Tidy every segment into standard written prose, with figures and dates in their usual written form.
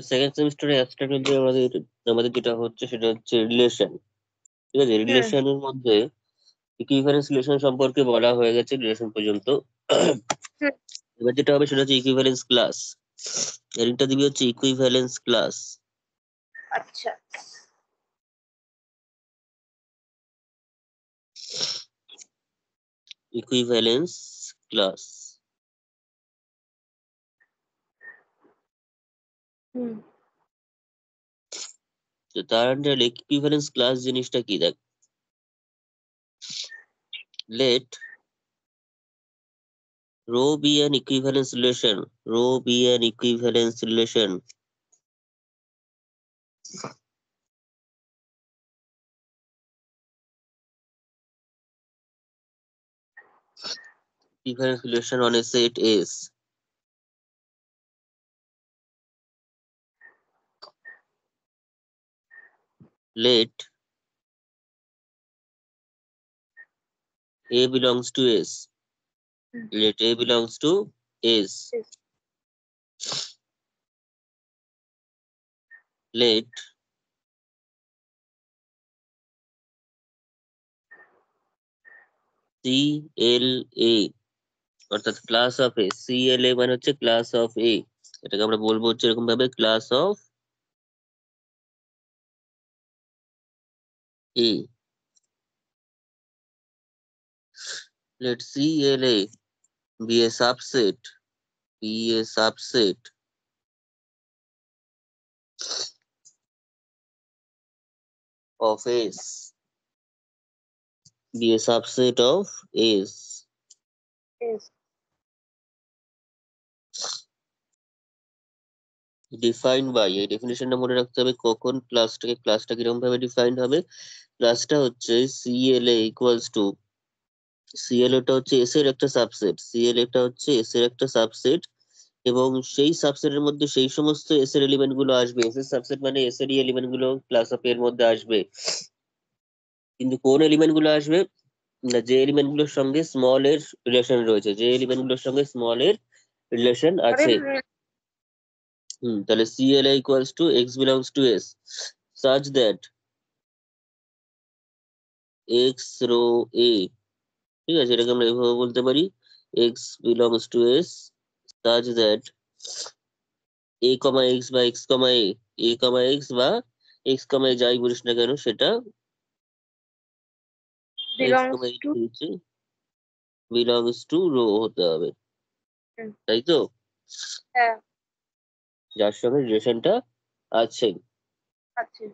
Second সেমিস্টারে abstract যে আমাদের আমাদের যেটা হচ্ছে সেটা হচ্ছে রিলেশন। ঠিক আছে, হুম রিলেশনের মধ্যে ইকুইভ্যালেন্স রিলেশন সম্পর্কে বলা হয়ে গেছে রিলেশন পর্যন্ত। হুম এবার যেটা হবে সেটা হচ্ছে ইকুইভ্যালেন্স ক্লাস। এরিটা দিবি হচ্ছে ইকুইভ্যালেন্স ক্লাস। আচ্ছা ইকুইভ্যালেন্স ক্লাস। হুম তো তার আন্ডারে ইকুইভ্যালেন্স ক্লাস জিনিসটা কি দেখ, let rho be an equivalence relation, rho be an equivalence relation equivalence relation on a set S. Let A belongs to S. Hmm Let A belongs to S. yes, Let CLA অর্থাৎ class of A, CLA মানে হচ্ছে class of এ, এটাকে আমরা বলবো হচ্ছে এরকম ভাবে class of A. Let CLA be a subset, be a subset of S, be a subset of S. yes. Defined by, এই ডেফিনেশনটা মনে রাখতে হবে কখন ক্লাসটা কিরকম ভাবে ডিফাইন্ড হবে। ক্লাসটা হচ্ছে সিএলএ ইকুয়ালস টু, সিএলএটা হচ্ছে এস এর একটা সাবসেট, সিএলএটা হচ্ছে এস এর একটা সাবসেট, এবং সেই সাবসেটের মধ্যে সেই সমস্ত এস এর এলিমেন্ট গুলো আসবে, এস এর সাবসেট মানে এস এর এলিমেন্ট গুলো ক্লাস অফ এর মধ্যে আসবে। কিন্তু কোন এলিমেন্ট গুলো আসবে না, যে এলিমেন্ট গুলোর সঙ্গে স্মল এর রিলেশন রয়েছে, যে এলিমেন্ট গুলোর সঙ্গে স্মল এর রিলেশন আরে আছে। তাহলে CLA equals to x belongs to s such that x rho a, ঠিক আছে, এটাকে আমরা এভাবে বলতে পারি x belongs to s such that a comma x বা x comma a comma x বা x comma a যাই বলিস না কেন সেটা x belongs comma a to হচ্ছে belongs to রো হতে হবে, তাই তো, হ্যাঁ যার সঙ্গে রিলেশনটা আছে। আছে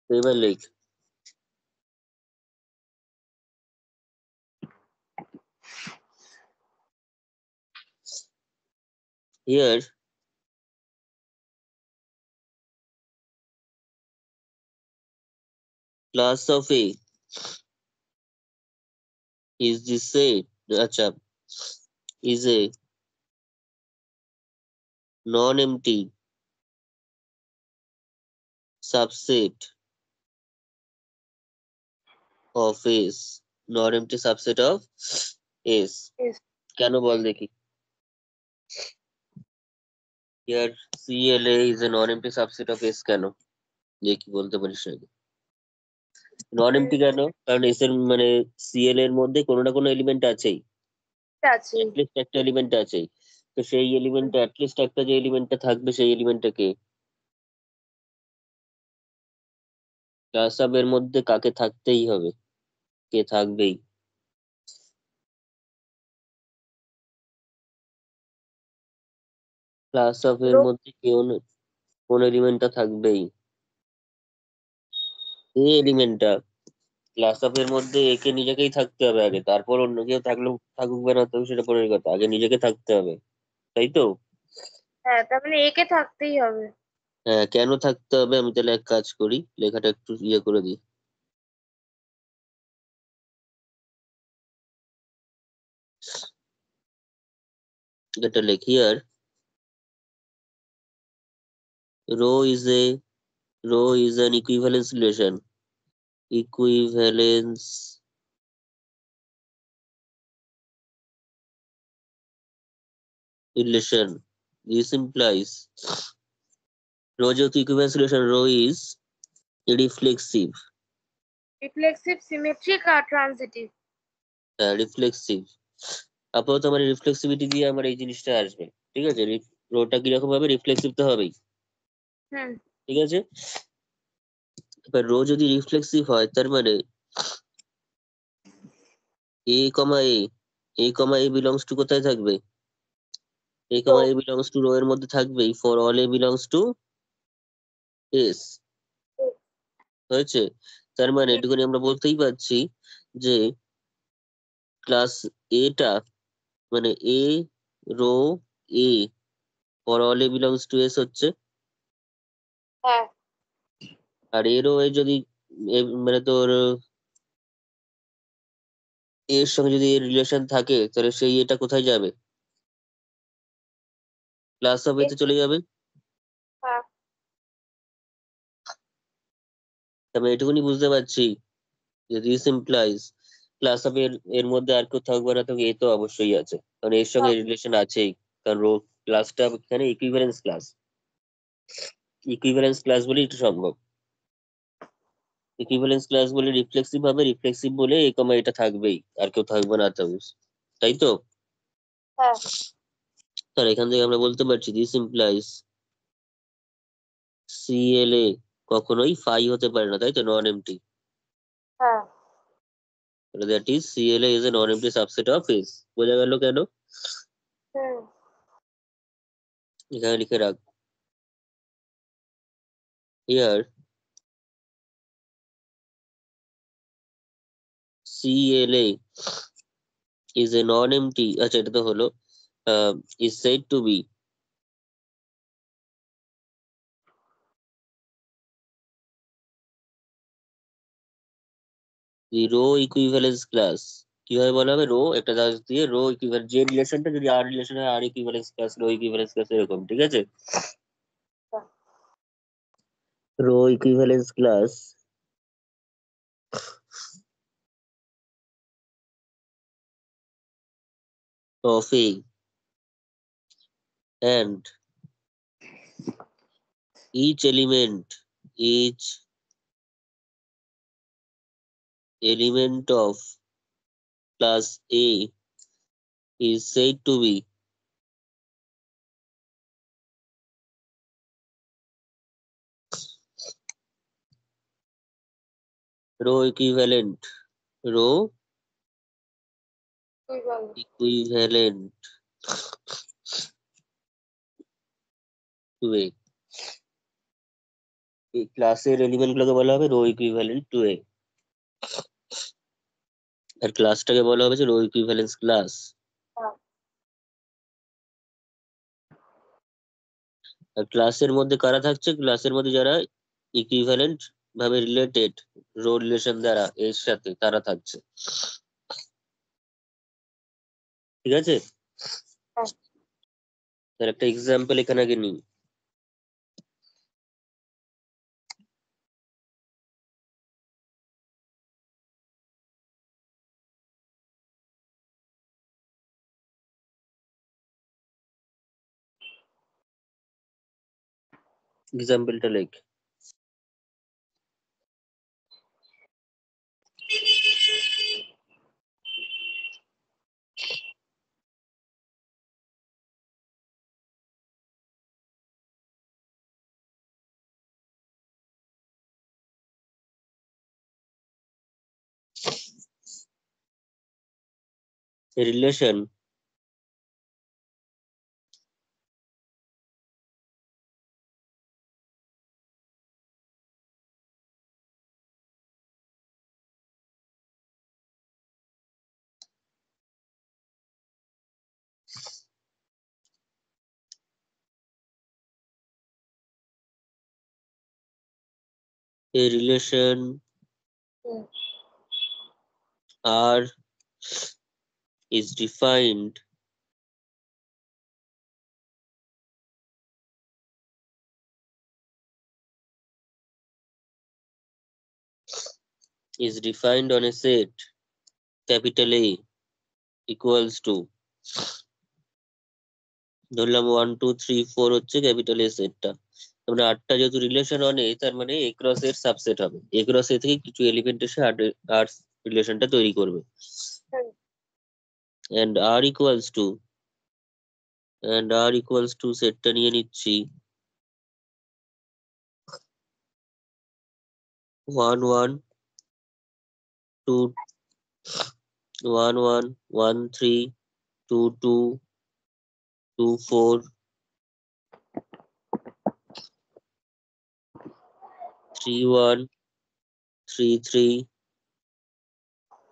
তো এবার লিখ, here class of a is the set, আচ্ছা, is a non-empty subset of S, non-empty subset of S। yes. কেন বল দেখি, here CLA is a non-empty subset of S কেন, দেখি বলতে পারিস নাকি। নন এমটি কেন, কারণ এস এর মানে সিএল এর মধ্যে কোনো না কোনো এলিমেন্ট আছেই, আছে অ্যাটলিস্ট একটা এলিমেন্ট আছেই। তো সেই এলিমেন্টটা অ্যাটলিস্ট একটা যে এলিমেন্টটা থাকবে সেই এলিমেন্টটা কে, ক্লাস অফ এর মধ্যে কাকে থাকতেই হবে, কে থাকবেই, ক্লাস অফ এর রো মধ্যে কেউ কোন এলিমেন্টটা থাকবেই, এই এলিমেন্টটা ক্লাস অফ এর মধ্যে একে নিজেকেই থাকতে হবে আগে, তারপর অন্য কেউ থাকলেও থাকুক বা না থাকুক সেটা পরের কথা, আগে নিজেকে থাকতে হবে, তাই তো। হ্যাঁ তার মানে একে থাকতেই হবে হ্যাঁ, কেন থাকতে হবে, আমি তাহলে এক কাজ করি, লেখাটা একটু ইয়ে করে দিই, এটা লিখি আর rho is A, rho is an equivalence relation, equivalence relation. This implies rho যেহেতু equivalence relation, rho is reflexive. Reflexive, symmetric আর transitive. রিফ্লেক্সিভ। আপাতত আমার রিফ্লেক্সিভিটি দিয়ে আমার এই জিনিসটা আসবে, ঠিক আছে। রোটা কিরকম হবে, রিফ্লেক্সিভ তো হবেই, হুম। ঠিক আছে। এবার রো যদি রিফ্লেক্সিভ হয়, তার মানে এ কমা এ বিলংস টু কোথায় থাকবে, এ বিলংস টু রো এর মধ্যে থাকবেই, for all A belongs to S. হয়েছে? তার মানে এটুকুনি আমরা বলতেই পারছি যে ক্লাস এটা মানে A rho A for all A belongs to S হচ্ছে, হ্যাঁ। আর এরও যদি মানে তোর এর সঙ্গে যদি এর রিলেশন থাকে, তাহলে সেই এটা কোথায় যাবে, ক্লাস অফ এতে চলে যাবে। হ্যাঁ। আমি এটুকুনি বুঝতে পারছি যে দিস ইমপ্লাইজ ক্লাস অফ এর এর মধ্যে আর কেউ থাকবে না, তবে এ তো অবশ্যই আছে, কারণ এর সঙ্গে রিলেশন আছেই, কারণ রো ক্লাসটা এখানে ইকুইভ্যালেন্স ক্লাস, ইকুইভ্যালেন্স ক্লাস বলে এটা সম্ভব। ইকুইভ্যালেন্স ক্লাস বলে রিফ্লেক্সিভ হবে, রিফ্লেক্সিভ বলে এ কমা এটা থাকবেই, আর কেউ থাকবে না, তাই তো। হ্যাঁ। তাহলে এখান থেকে আমরা বলতে পারছি দিস ইমপ্লাইজ সিএলএ কখনোই ফাই হতে পারে না, তাই তো, নন এমটি। হ্যাঁ। That is CLA is a non empty subset of S. বোঝা গেল কেন? হুম। এখানে লিখে রাখ, here CLA is a non empty, আচ্ছা এটা তো হলো, is said to be the rho equivalence class. কিভাবে বলা হবে, রো একটা দাস দিয়ে রো ইকুইভ্যালেন্স, যে রিলেশনটা যদি আর রিলেশন হয়, R equivalence class, rho equivalence class, এরকম, ঠিক আছে। Rho equivalence class of A and each element of class A is said to be row equivalent to A। এই ক্লাসের এলিমেন্ট গুলোকে বলা হবে রো ইকুইভ্যালেন্ট টু এ, আর ক্লাসটাকে বলা হবে যে রো ইকুইভ্যালেন্স ক্লাস। আর ক্লাসের মধ্যে কারা থাকছে, ক্লাসের মধ্যে যারা ইকুইভ্যালেন্ট ভাবে রিলেটেড রো রিলেশন দ্বারা এর সাথে, তারা থাকছে, ঠিক আছে। তার একটা এক্সাম্পল এখানে আগে নিই। এক্সাম্পলটা লেখ, relation a relation R is defined on a set capital A equals to ধরলাম 1 2 3 4 হচ্ছে ক্যাপিটাল এ সেটটা, আমরা 8টা যেহেতু রিলেশন অনে, তার মানে এ ক্রস এর সাবসেট হবে, এ ক্রস এ থেকে কিছু এলিমেন্ট এসে আর রিলেশনটা তৈরি করবে। হুম and r equals to সেটটা নিয়ে নিচ্ছি 1 1 2 1 1 1 3 2 2 2 4 3 1 3 3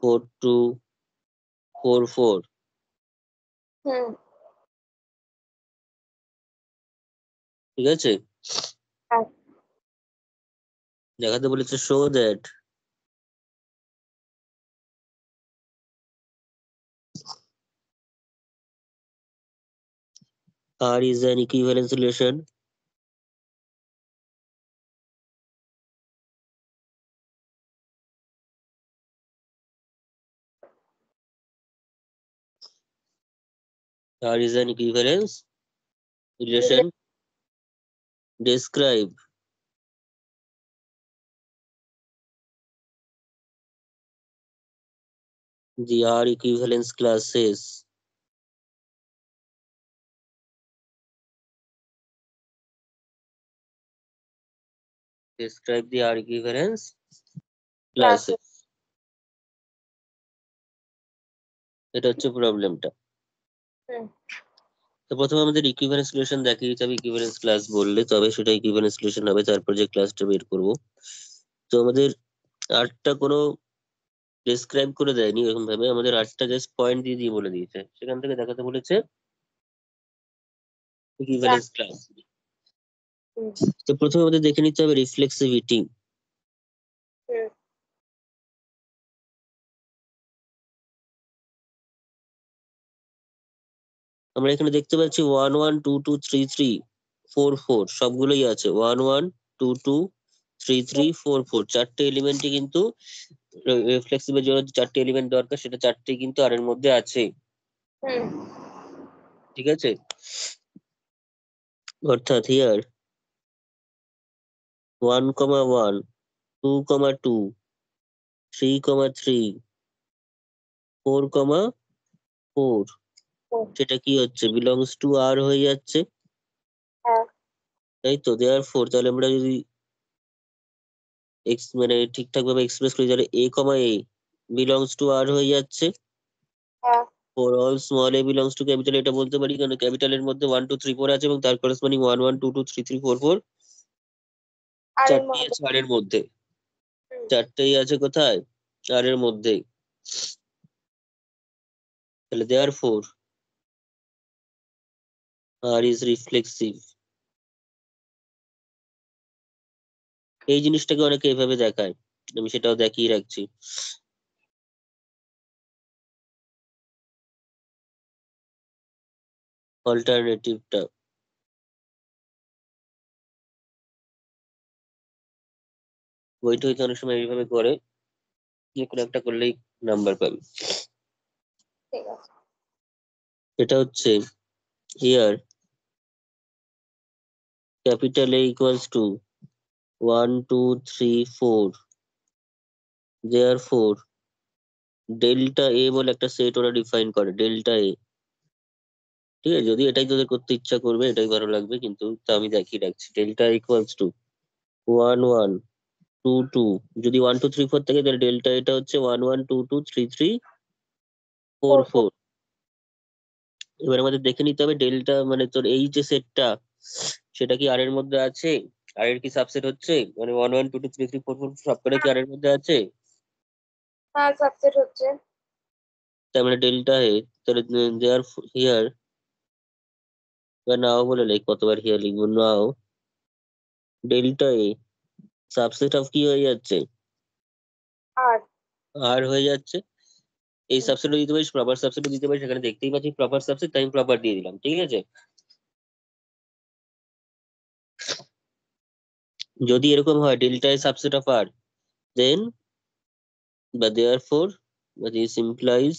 4 2 4 4। হুম ঠিক আছে, হ্যাঁ দেখাতে বলেছে show that r is an equivalence relation r is an equivalence relation describe the r equivalence classes describe the r equivalence ক্লাসে classes। এটা হচ্ছে প্রবলেমটা। হুম তো প্রথমে আমাদের ইকুইভ্যালেন্স রিলেশন দেখিয়ে দিতে হবে, ইকুইভ্যালেন্স ক্লাস বললে তবে সেটা ইকুইভ্যালেন্স রিলেশন হবে, তারপর যে ক্লাসটা বের করব। তো আমাদের আটটা কোনো ডেসক্রাইব করে দেয়নি এরকম ভাবে, আমাদের আটটা জাস্ট পয়েন্ট দিয়ে দিয়ে বলে দিয়েছে, সেখান থেকে দেখাতে বলেছে ইকুইভ্যালেন্স ক্লাস। হুম তো প্রথমে আমাদের দেখে নিতে হবে রিফ্লেক্সিভিটি। হুম আমরা এখানে দেখতে পাচ্ছি 1 1 2 2 3 3 4 4 সবগুলোই আছে, 1 1 2 2 3 3 4 4 চারটে এলিমেন্টই কিন্তু রিফ্লেক্সিভের জন্য যে চারটে এলিমেন্ট দরকার সেটা চারটেই কিন্তু আর এর মধ্যে আছে। হুম ঠিক আছে, অর্থাৎ হিয়ার 1 1 2 2 3 3 4 4 হুম সেটা কি হচ্ছে, বিলংস টু আর হয়ে যাচ্ছে, হ্যাঁ তাই তো। দেয়ার ফোর তাহলে আমরা যদি এক্স মানে ঠিকঠাক ভাবে এক্সপ্রেস করি তাহলে এ বিলংস টু আর হয়ে যাচ্ছে, হ্যাঁ for all small A belongs two capital এটা বলতে পারি, কারণ ক্যাপিটালের মধ্যে 1 2 3 4 আছে এবং তার করেসপন্ডিং 1 1 2 2 3 3 4 4 আর এর চারটেই মধ্যে আছে আর এর মধ্যে, হুম চারটেই আছে কোথায়, আর এর মধ্যে। তাহলে দেয়ার ফোর আর ইজ রিফ্লেক্সিভ। এই জিনিসটাকে অনেকে এভাবে দেখায়, আমি সেটাও দেখিয়ে রাখছি। অল্টারনেটিভটা বইটা হয়তো অনেক সময় এইভাবে করে, যে কোনো একটা করলেই নাম্বার পাবে। ঠিক আছে এটা হচ্ছে here capital A equals to 1 2 3 4, therefore delta A বলে একটা সেট ওরা ডিফাইন করে, ডেল্টা এ। ঠিক আছে, যদি এটাই তোদের করতে ইচ্ছা করবে এটাই ভালো লাগবে, কিন্তু তা আমি দেখিয়ে রাখছি। ডেল্টা ইকুয়ালস টু 1 1 2 2, যদি 1 2 3 4 থাকে তাহলে ডেল্টা এটা হচ্ছে 1 1 2 2 3 3 4 4 4 4। এবার আমাদের দেখে নিতে হবে ডেল্টা মানে তোর এই যে সেটটা সেটা কি আর এর মধ্যে আছে, আর এর কি সাবসেট হচ্ছে, মানে 1 1 2 2 3 3 4 4 সবকটা কি আর এর মধ্যে আছে, হ্যাঁ সাবসেট হচ্ছে তার মানে ডেল্টা এ, তাহলে দেয়ার হিয়ার বা নাও বলে লাইক কতবার হিয়ার লিখবো, নাও ডেল্টা এ সাবসেট অফ কি হয়ে যাচ্ছে, আর আর হয়ে যাচ্ছে। এই সাবসেটও দিতে পারিস, প্রপার সাবসেটও দিতে পারিস, এখানে দেখতেই পাচ্ছি প্রপার সাবসেট, তাই আমি প্রপার দিয়ে দিলাম। ঠিক আছে, যদি এরকম হয় ডেল্টা এ সাবসেট অফ আর, দেন বা দেয়ার ফোর, বা দিস ইমপ্লাইজ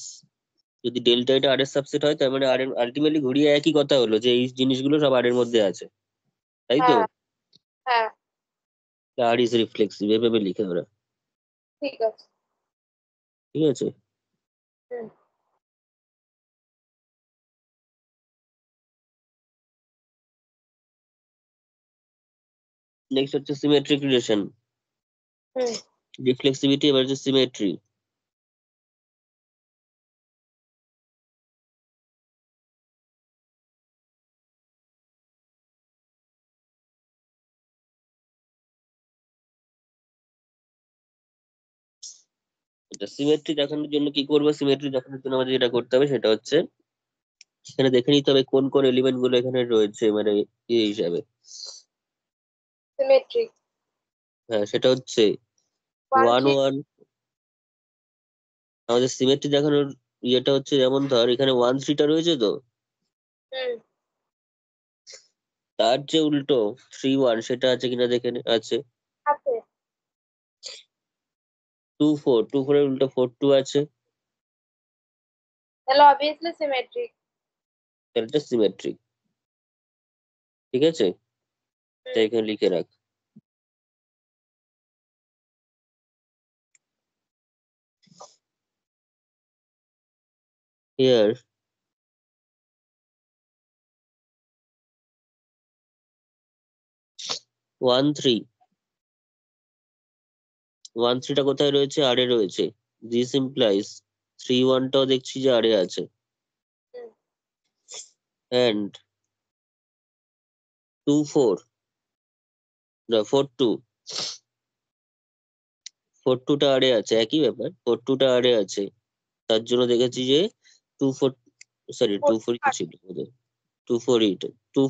যদি ডেল্টা এটা আর এর সাবসেট হয় তার মানে আর এর আলটিমেটলি ঘুরিয়ে একই কথা হলো যে এই জিনিসগুলো সব আর এর মধ্যে আছে, তাই তো? হ্যাঁ হ্যাঁ আর ইজ রিফ্লেক্সিভ এভাবে লিখে ওরা, ঠিক আছে। ঠিক আছে? হুম নেক্সট হচ্ছে সিমেট্রিক রিলেশন, হুম রিফ্লেক্সিভিটি এবার হচ্ছে সিমেট্রি। এটা সিমেট্রি দেখানোর জন্য কি করবো, সিমেট্রি দেখানোর জন্য আমাদের যেটা করতে হবে সেটা হচ্ছে সেখানে দেখে নিতে হবে কোন কোন এলিমেন্ট গুলো এখানে রয়েছে, মানে ইয়ে হিসাবে। সিমেট্রিক হ্যাঁ, সেটা হচ্ছে ওয়ান ওয়ান থ্রি। ওয়ান। আমাদের সিমেট্রি দেখানোর ইয়েটা হচ্ছে, যেমন ধর এখানে 1 3টা রয়েছে তো, হুম তার যে উল্টো 3 1 সেটা আছে কিনা দেখে আছে। আছে 2 4 এর উল্টো 4 2 আছে, তাহলে অবভিয়াসলি সিমেট্রিক। তাহলে এটা সিমেট্রিক, ঠিক আছে? তাই হুম এখানে লিখে রাখ। হিয়ার 1 3 কোথায় রয়েছে, আর এ রয়েছে। দিস ইমপ্লাইজ 3 1টাও দেখছি যে আর এ আছে, হুম অ্যান্ড 2 4 না 4 2 আর এ আছে, একই ব্যাপার। 4 2টা আর এ আছে, তার জন্য দেখেছি যে 2 4, সরি 2 4 কি ছিল বোধহয়, 2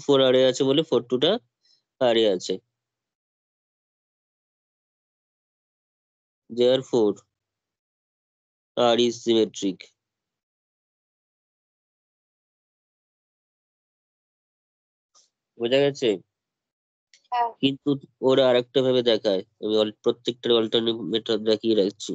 4 আর এ আছে বলে 4 2টা আর এ আছে। Therefore R is symmetric. বোঝা গেছে? হ্যাঁ কিন্তু ওরা আরেকটা ভাবে দেখায়, আমি প্রত্যেকটার অল্টারনেট মেথড দেখিয়ে রাখছি।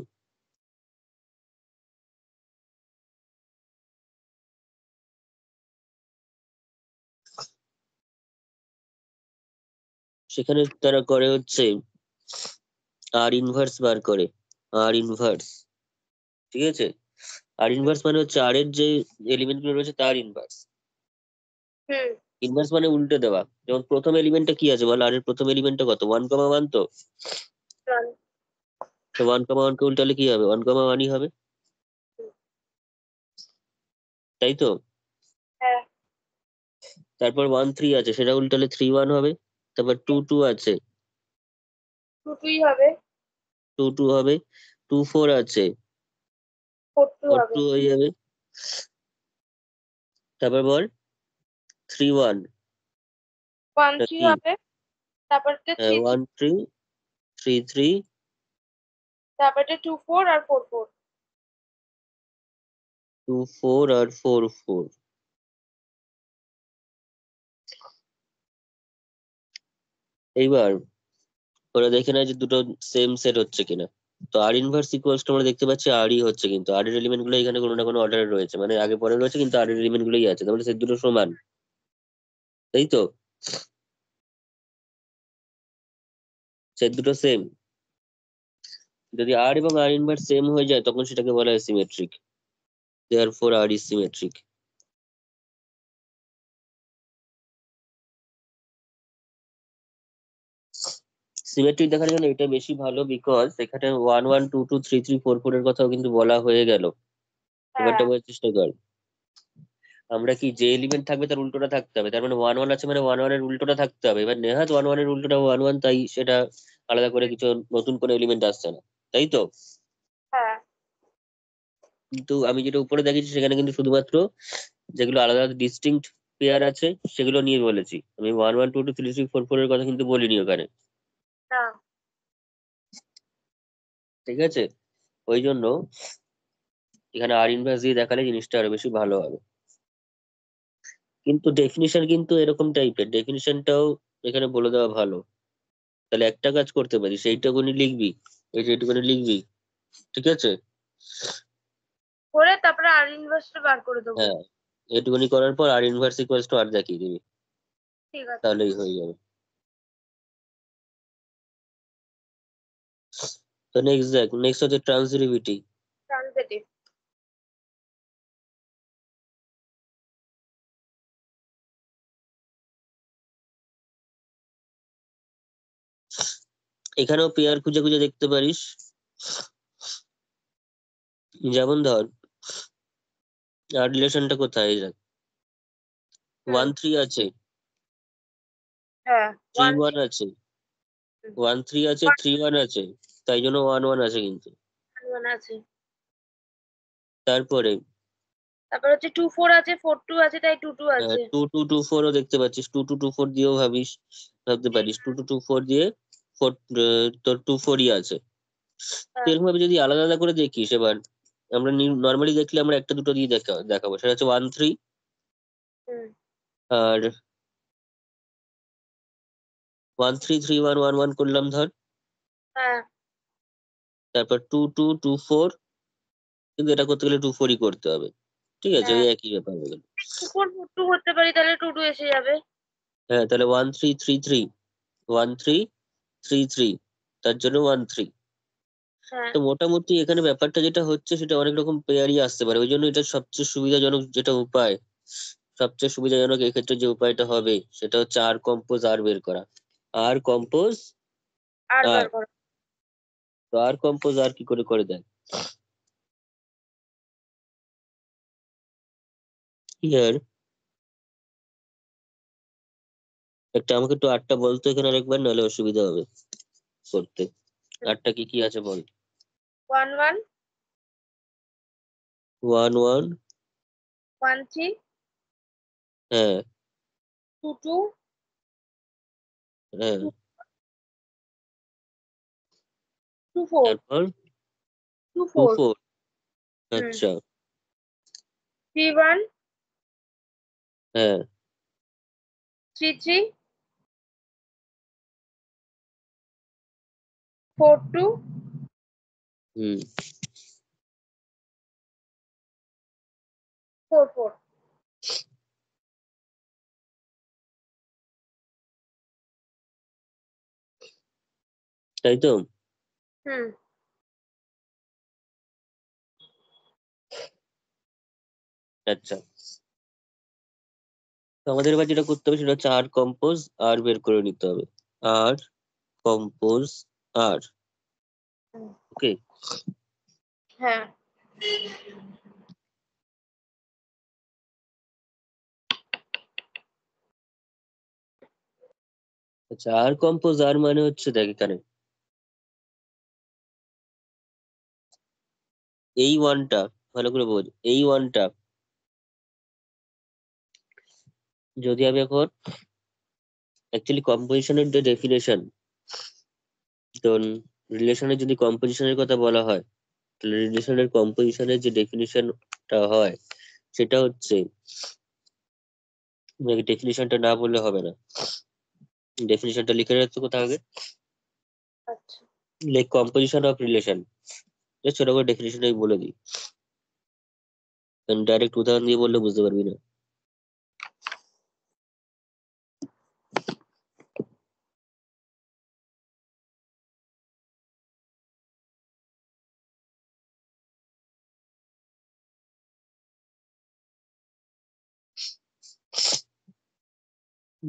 সেখানে তারা করে হচ্ছে আর ইনভার্স বার করে, আর ইনভার্স, ঠিক আছে? আর ইনভার্স মানে হচ্ছে আর এর যে এলিমেন্ট গুলো রয়েছে তার ইনভার্স। হুম ইনভার্স মানে উল্টে দেওয়া। যেমন প্রথম এলিমেন্টটা কি আছে বল, আর এর প্রথম এলিমেন্টটা কত, 1 1 তো। done, তো 1 1 কে উল্টালে কি হবে, 1 1ই হবে, হুম, তাই তো? হ্যাঁ তারপর 1 3 আছে, সেটা উল্টালে 3 1 হবে। তারপর 2 2 আছে, দুটোই হবে। 2 2 হবে। 2 4 আছে, ফোর টু 4 হবে। 2 হয়ে যাবে। তারপর বল 3 1 ওয়ান থ্রি নাকি, হবে। তারপরে থ্রি 1 3 3 3, তারপরে 2 4 আর 4 4। 2 4 আর 4 4। এইবার ওরা দেখে নেয় যে দুটো সেম সেট হচ্ছে কিনা। তো আর ইনভার্স ইকুয়ালস আমরা দেখতে পাচ্ছি আরই হচ্ছে, কিন্তু আর এর এলিমেন্ট গুলো এখানে কোনো না কোনো অর্ডারে রয়েছে, মানে আগে পরে রয়েছে কিন্তু আর এর এলিমেন্ট গুলোই আছে, তাহলে সে দুটো সমান, তাই তো? সে দুটো সেম। যদি আর এবং আর ইনভার্স সেম হয়ে যায় তখন সেটাকে বলা হয় symmetric. Therefore R is symmetric. Symmetric দেখার জন্য এটা বেশি ভালো, বিকজ এখানে 1 1 2 2 3 3 4 4 এর কথাও কিন্তু বলা হয়ে গেল। হ্যাঁ এবারটা বোঝার চেষ্টা কর, আমরা কি যে এলিমেন্ট থাকবে তার উল্টোটা থাকতে হবে, তার মানে 1 1 আছে মানে 1 1 এর উল্টোটা থাকতে হবে। এবার নেহাত 1 1 এর উল্টোটা 1 1, তাই সেটা আলাদা করে কিছু নতুন কোনো এলিমেন্ট আসছে না, তাই তো? হ্যাঁ কিন্তু আমি যেটা উপরে দেখেছি সেখানে কিন্তু শুধুমাত্র যেগুলো আলাদা ডিস্টিংক্ট পেয়ার আছে সেগুলো নিয়ে বলেছি, আমি 1 1 2 2 3 3 4 4 এর কথা কিন্তু বলিনি ওখানে, না ঠিক আছে? ওই জন্য এখানে আর ইনভার্স দিয়ে দেখালে জিনিসটা আরো বেশি ভালো হবে। কিন্তু ডেফিনিশন কিন্তু এরকম টাইপের, ডেফিনিশনটাও এখানে বলে দেওয়া ভালো। তাহলে একটা কাজ করতে পারি, সেইটুকুনি লিখবি, এই যেটুকুনি লিখবি, ঠিক আছে? করে তারপরে আর আর ইনভার্সটা বার করে দেবো। হ্যাঁ, এটুকুনি করার পর আর ইনভার্স ইকুয়ালস টু আর দেখিয়ে দিবি, ঠিক আছে। তাহলেই হয়ে যাবে। তো নেক্সট হচ্ছে ট্রান্সিটিভিটি। ট্রান্সিটিভ। এখানেও পেয়ার খুঁজে খুঁজে দেখতে পারিস। যেমন ধর আর রিলেশনটা কোথায়, এই দেখ 1 3 আছে, হ্যাঁ 3 1 1 আছে, 1 3 আছে, 3 1 আছে, তাই জন্য 1 1 আছে কিন্তু। 1 আছে। তারপরে তারপর হচ্ছে 2 4 আছে, 4 2 আছে, তাই 2 2 আছে। 2 2 2 4 ও দেখতে পাচ্ছিস, 2 2 2 4 দিয়েও ভাবতে পারিস, 2 2 2 4 দিয়ে 4 তোর 2 4 ই আছে। হ্যাঁ। এরকম ভাবে যদি আলাদা আলাদা করে দেখিস, এবার আমরা নর্মালি দেখলে আমরা একটা দুটো দিয়ে দেখাবো, সেটা হচ্ছে 1 3 হুম। আর 1 3 3 1 1 1 করলাম ধর, হ্যাঁ তারপর 2 2 2 4, কিন্তু এটা করতে গেলে 2 4 ই করতে হবে, ঠিক আছে, ওই হ্যাঁ একই ব্যাপার হয়ে গেল। 2 4 4 2 করতে পারি, তাহলে 2 2 এসে যাবে। হ্যাঁ, তাহলে 1 3 3 3 1 3 3 3, তার জন্য 1 3। হ্যাঁ তো মোটামুটি এখানে ব্যাপারটা যেটা হচ্ছে সেটা অনেক রকম পেয়ারই আসতে পারে, ওই জন্য এটা সবচেয়ে সুবিধাজনক যেটা উপায়, সবচেয়ে সুবিধাজনক এক্ষেত্রে যে উপায়টা হবে সেটা হচ্ছে আর কম্পোজ আর বের করা। আর কম্পোজ আর আর, বার করো। তো আর কম্পোজ আর কি করে করে দেয় ইয়ার, একটা আমাকে একটু আটটা বলতো এখানে আরেকবার, নাহলে অসুবিধা হবে করতে। আটটা কি কি আছে বল। 1 1 1 1, 1 3 হ্যাঁ 2 2 হ্যাঁ, 2 4 তারপর 2 2 4। 4, হুম। আচ্ছা 3 1 হ্যাঁ 3 3 4 2 হুম, 4 4। তাই তো। হুম। আচ্ছা, তো আমাদের এবার যেটা করতে হবে সেটা হচ্ছে আর কম্পোজ আর বের করে নিতে হবে। আর কম্পোজ আর, হুম। ওকে। হ্যাঁ আচ্ছা, আর কম্পোজ আর মানে হচ্ছে দেখ এখানে এই ওয়ানটা, ভালো করে বোঝ, এই ওয়ানটা যদি আমি এখন অ্যাকচুয়ালি কম্পোজিশনের যে ডেফিনেশন, তো রিলেশনের যদি কম্পোজিশনের কথা বলা হয়, তাহলে রিলেশনের কম্পোজিশনের যে ডেফিনেশনটা হয় সেটা হচ্ছে, ডেফিনেশনটা না বললে হবে না, ডেফিনেশনটা লিখে রাখতে কোথাও আগে, আচ্ছা। লাইক কম্পোজিশন অফ রিলেশন, ছোট করে ডেফিনেশনটাই বলে দিই, ডাইরেক্ট উদাহরণ দিয়ে বললে বুঝতে পারবি না।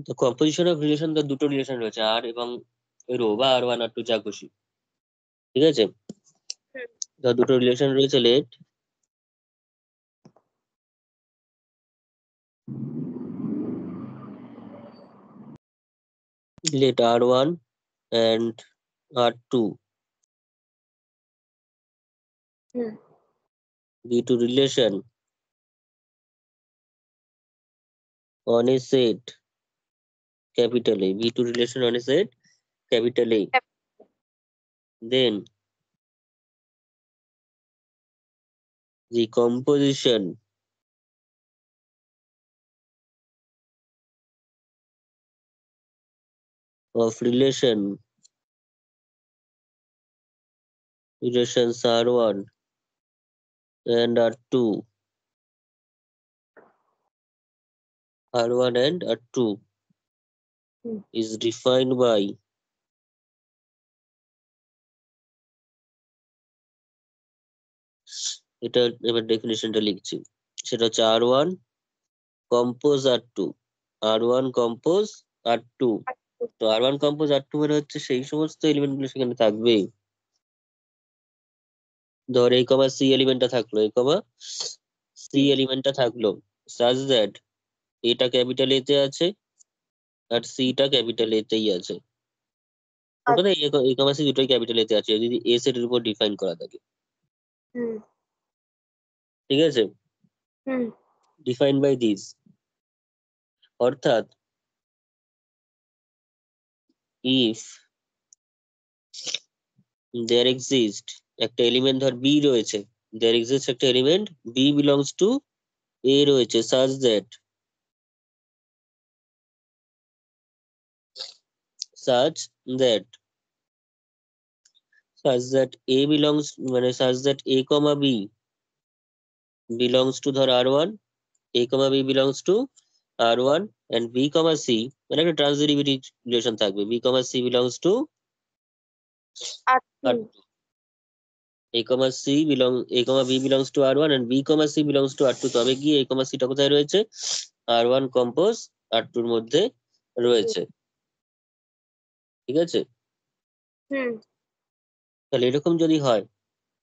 তো কম্পোজিশন অফ রিলেশন, তো দুটো রিলেশন রয়েছে, আর এবং রো বা আর ওয়ান আর টু, যা খুশি, ঠিক আছে। হুম। তো দুটো রিলেশন রয়েছে, let R one and R two hmm. be to relation on a set capital A, be to relation on a set capital A, then the composition of relations R1 and R2 R1 and R2 is defined by এটা এবার ডেফিনেশনটা লিখছি, সেটা হচ্ছে R1 compose R2, R1 compose R2। তো R1 compose R2 মানে হচ্ছে সেই সমস্ত এলিমেন্ট গুলো সেখানে থাকবে। ধর এই কমা সি এলিমেন্টটা থাকলো, এই কমা সি এলিমেন্টটা থাকলো, সাজ দ্যাট এটা ক্যাপিটাল এ তে আছে আর সিটা ক্যাপিটাল এ তেই আছে। ওখানে এই কমা সি দুটোই ক্যাপিটাল এ তে আছে যদি এ সেটের উপর ডিফাইন করা থাকে। ঠিক আছে, ডিফাইন বাই দিস, অর্থাৎ ইফ দেয়ার এক্সিস্ট একটা এলিমেন্ট, ধর বি রয়েছে, দেয়ার এক্সিস্ট একটা এলিমেন্ট বি বিলংস টু এ রয়েছে, such that such that a belongs মানে such that a comma b belongs to ধর R1, a comma b belongs to R1 and b comma c মানে একটা ট্রান্সডেরিভেটিভ relation থাকবে, b comma c belongs to R2, a comma b belongs to R1 and b comma c belongs to R2, তবে কি a comma c টা কোথায় রয়েছে, R1 compose R2 এর মধ্যে রয়েছে। ঠিক আছে, তাহলে এরকম যদি হয়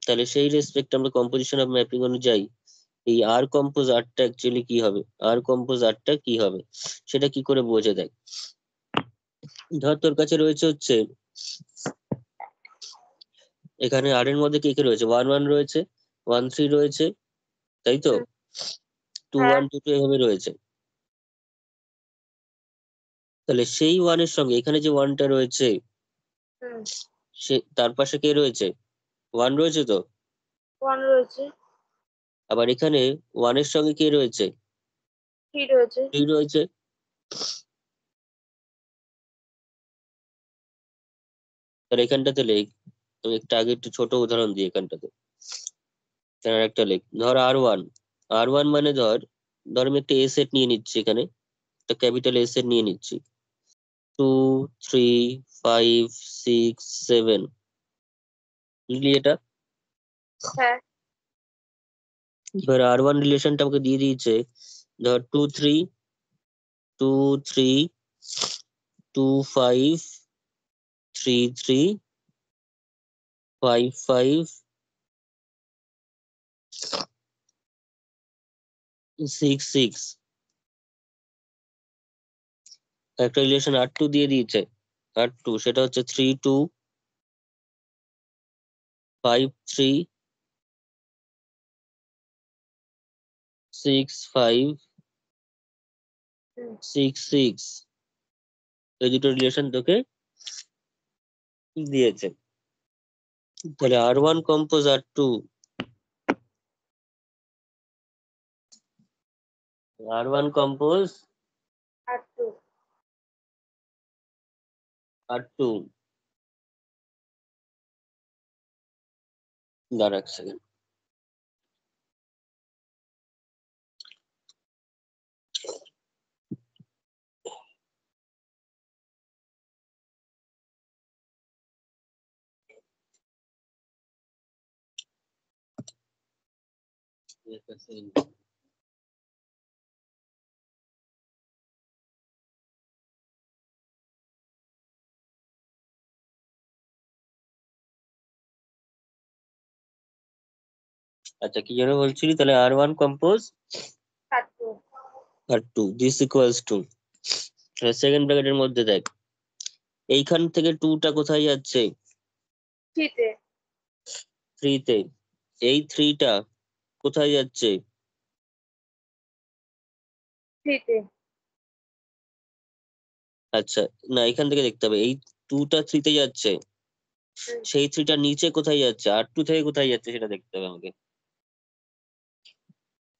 তাহলে সেই রেসপেক্ট আমরা কম্পোজিশন অফ ম্যাপিং অনুযায়ী এই আর কম্পোজ আরটা অ্যাকচুয়ালি কি হবে, আর কম্পোজ আরটা কি হবে সেটা কি করে বোঝা দেয়। ধর তোর কাছে রয়েছে হচ্ছে এখানে আর এর মধ্যে কে কে রয়েছে, 1 1 রয়েছে, 1 3 রয়েছে, তাই তো, 2 1 2 2 এভাবে রয়েছে। তাহলে সেই 1 এর সঙ্গে এখানে যে 1টা রয়েছে সে তার পাশে কে রয়েছে, 1 রয়েছে তো, 1 রয়েছে, আবার এখানে 1 এর সঙ্গে কে রয়েছে, 3 রয়েছে, 3 রয়েছে। তাহলে এখানটাতে লেখ, আমি একটা আগে একটু ছোট উদাহরণ দিই এখানটাতে, একটা লেখ, ধর আর ওয়ান মানে ধর ধর আমি একটা এ সেট নিয়ে নিচ্ছি, এখানে একটা ক্যাপিটাল এ সেট নিয়ে নিচ্ছি, 2 3 5 6 7, বুঝলি এটা। হ্যাঁ, এবার আর1 রিলেশনটা আমাকে দিয়ে দিয়েছে, ধর 2 3 2 3 2 5 3 3 5 5 6 6, একটা রিলেশন আর2 দিয়ে দিয়েছে, আর2 সেটা হচ্ছে 3 2 5 3 6 5 6 6, এই দুটো রিলেশন তোকে দিয়েছে। তাহলে আর1 কম্পোজ আর2, আর1 কম্পোজ R2, আর2, দাঁড়া এক সেকেন্ড, আচ্ছা কি যেন বলছিলি, তাহলে R one compose R2, R two this equals to, second ব্র্যাকেটের মধ্যে দেখ এইখান থেকে 2টা কোথায় যাচ্ছে, 3 তে, 3 তে, এই 3টা কোথায় যাচ্ছে, 3 তে, আচ্ছা না এখান থেকে দেখতে হবে, এই 2টা 3 তে যাচ্ছে, সেই 3টা নিচে কোথায় যাচ্ছে, আর2 থেকে কোথায় যাচ্ছে সেটা দেখতে হবে আমাকে।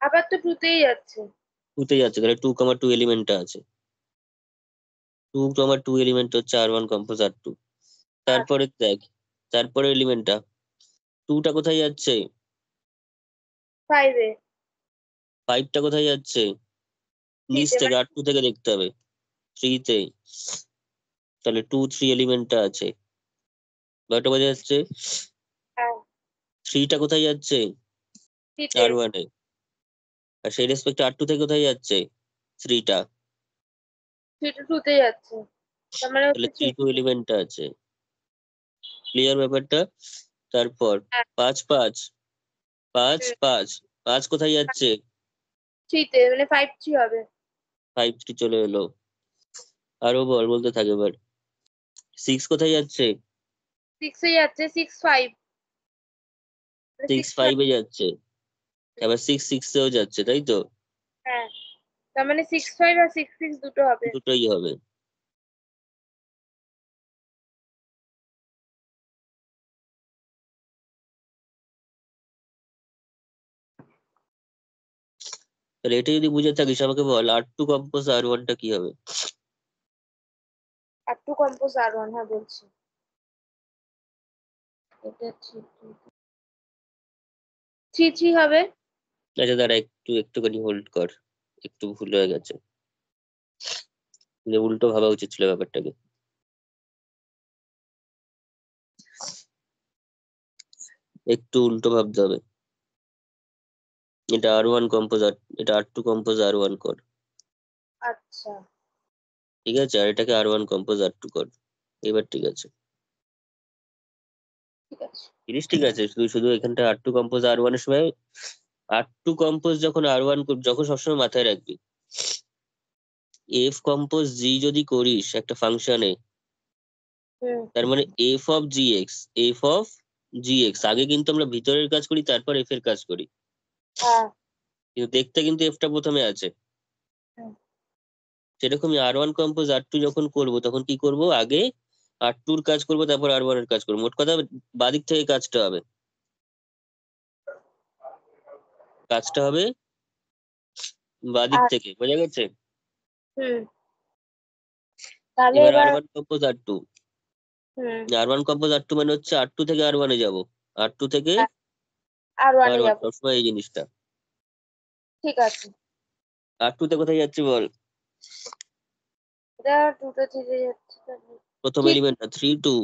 আবার তো 2 তেই যাচ্ছে, 2 তে যাচ্ছে, তাহলে 2 এলিমেন্টটা আছে, 2 এলিমেন্ট হচ্ছে আর1 কম্পোজ আর2। তারপরে দেখ তারপরে এলিমেন্টটা 2টা কোথায় যাচ্ছে, 5 এ, 5টা কোথায় যাচ্ছে, নিচ থ্রিতে থেকে R2 থেকে দেখতে হবে 3 তে, তাহলে 2 3 এলিমেন্টটা আছে, ব্যাপারটা বোঝা যাচ্ছে। হ্যাঁ 3 টা কোথায় যাচ্ছে? থ্রিতে R1 এ, আর সেই রেসপেক্টে R2 থেকে কোথায় যাচ্ছে? 3 টা, থ্রিতে টুতে যাচ্ছে, তার মানে তাহলে হচ্ছে 3 2 এলিমেন্টটা আছে। ক্লিয়ার ব্যাপারটা? তারপর 5 5 5 5 5 কোথায় যাচ্ছে? থ্রিতে, মানে 5 3 হবে। 5 3 চলে এলো। আরো বলতে থাকে এবার। 6 কোথায় যাচ্ছে? 6 এ যাচ্ছে, 6 5, 6 6 5 এ যাচ্ছে, এবার 6 6 এও যাচ্ছে, তাই তো? হ্যাঁ, তার মানে 6 5 আর 6 6 দুটো হবে। দুটোই হবে। তাহলে এটা যদি বুঝে থাকিস আমাকে বল, R2 কম্পোজ R1 টা কি হবে? R2 কম্পোজ R1, হ্যাঁ বলছি। এটা ঠিক, 3 3 হবে। আচ্ছা দাঁড়া, একটুখানি হোল্ড কর, একটু ভুল হয়ে গেছে, উল্টো ভাবা উচিত ছিল ব্যাপারটাকে। একটু উল্টো ভাবতে হবে। এটা R1 কম্পোজ, এটা R2 কম্পোজ R1 কর, আচ্ছা ঠিক আছে? আর এটাকে R1 কম্পোজ R2 কর। এবার ঠিক আছে, ঠিক আছে। জিনিস ঠিক আছে, শুধু শুধু এখানটা R2 কম্পোজ R1 এর সময়, R2 কম্পোজ যখন R1 যখন সবসময় মাথায় রাখবি, F কম্পোজ G যদি করিস একটা ফাংশনে, হুম তার মানে f অফ gx, আগে কিন্তু আমরা ভিতরের কাজ করি তারপর f এর কাজ করি, হ্যাঁ কিন্তু দেখতে কিন্তু f টা প্রথমে আছে। হুম, সেরকমই R1 কম্পোজ R2 যখন করব তখন কি করব, আগে R2 এর কাজ করব তারপর R1 এর কাজ করব, মোট কথা বাদিক থেকে কাজটা হবে, কাজটা হবে বাদিক আর থেকে, বোঝা গেছে? হুম, তাহলে এবার এবার R1 কম্পোজ R2, হুম, R1 কম্পোজ R2 মানে হচ্ছে R2 থেকে R1 এ যাব, R2 থেকে R1 এ R1, যাবো, সবসময় এই জিনিসটা। ঠিক আছে। R2 তে কোথায় যাচ্ছে বল? এটা দুটো থেকে যাচ্ছে, তাহলে প্রথম ঠিক এলিমেন্টটা 3 2,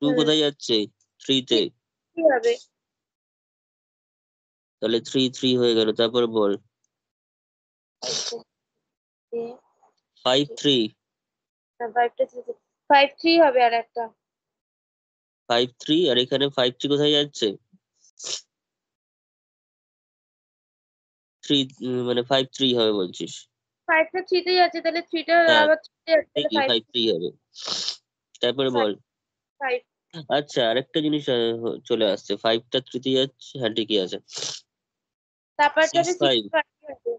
2 হুম, কোথায় যাচ্ছে? 3 তে, ঠিক কি হবে? তাহলে 3 3 হয়ে গেল, তারপর বল। 5 3, 5 3 হবে আর একটা। 5 3, আর এখানে 5 3 কোথায় যাচ্ছে? 3 মানে 5 3 হবে বলছিস? 5 টা 3 তে যাচ্ছে, তাহলে 3 টা হ্যাঁ, আবার 3 তে যাচ্ছে, তাহলে ঠিকই 5 5 3 হবে, তারপরে বল। 5। আচ্ছা আরেকটা জিনিস চলে আসছে, 5 টা 3 তে যাচ্ছে, হ্যাঁ ঠিকই আছে। তারপরটা 6 হবে 6 5, 5 হবে,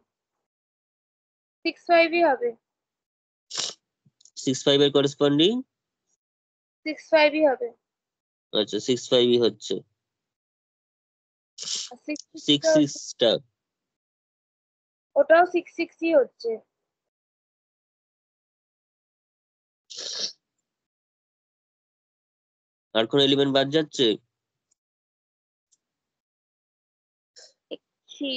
6 5 ই হবে, 6 5 এর করেসপন্ডিং, 6 5 ই হবে। আচ্ছা 6 5 ই হচ্ছে, আর 6 6 6 টা 6 টা, ওটাও 6 6 ই হচ্ছে। আর কোন এলিমেন্ট বাদ যাচ্ছে? দেখছি,